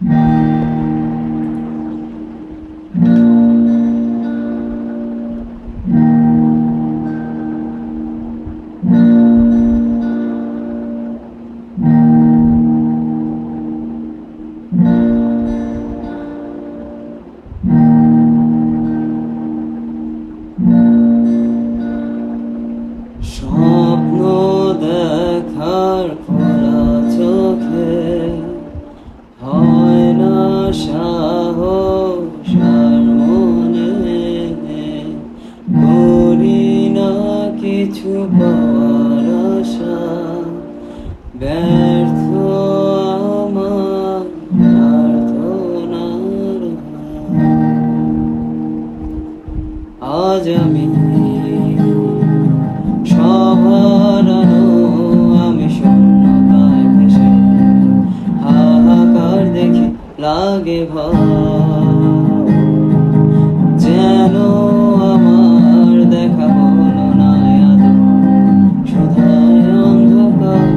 স্বপ্ন দেখার খোলা চোখে হয় না সাহস আর মনে, করি না কিছু পাওয়ার আশা, ব্যর্থ আমার প্রার্থনার। আজ আমি সভারানো, আমি শূন্যতায় ভেসে হাহাকার দেখে লাগে ভয়, যেন আমার দেখা হলো না আদৌ, শুধায় অন্ধকার।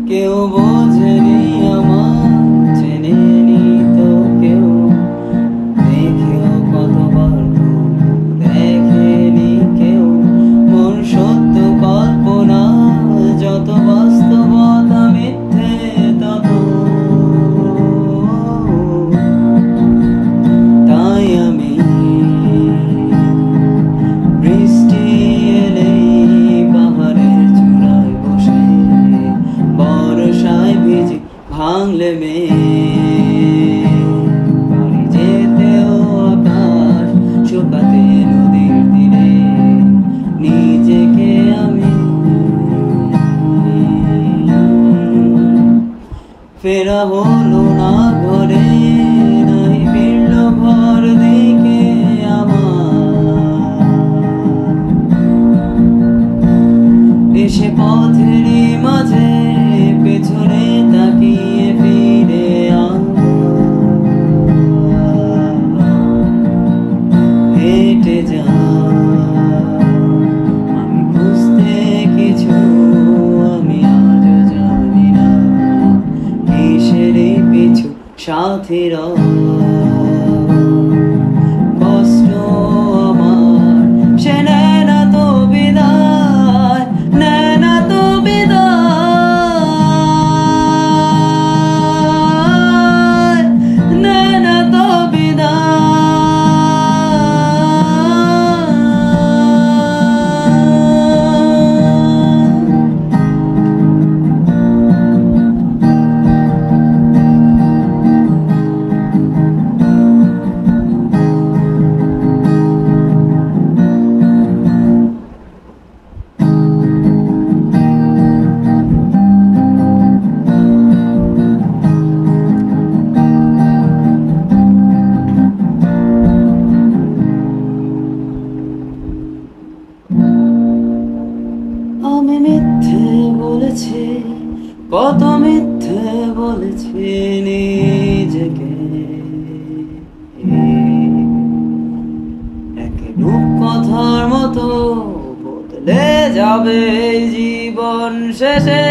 কেউ বোঝেনি আমার, চেনেনি তো কেউ, দেখেও কতবার তো দেখেনি কেউ। মন সত্য কল্পনা, যত বাস্তবতা মিথ্যে তত, তাই আমি বৃষ্টি এলেই পাহাড়ের চূড়ায় বসে বর্ষায় ভিজি ভাঙলে বাড়ি যেতেও আকাশ শুকাতে নদীর তীরে নিজেকে আমি ফেরা হলো না ঘরে, নাই ফিরল ঘর দিকে আমার, এসে পথেরই মাঝে পেছনে তাকিয়ে ফিরে হেঁটে যা। আমি খুঁজতে কিছু, আমি আজও জানি না কিসেরই পিছু সাথীরা। কষ্ট আমার সে নেয় না তো বিদায়, নেয় না তো বিদায়, নেয় না তো বিদায়। আমি মিথ্যে বলেছি, কত মিথ্যে বলেছি নিজেকে, এক রূপকথার মতো বদলে যাবে জীবন শেষে।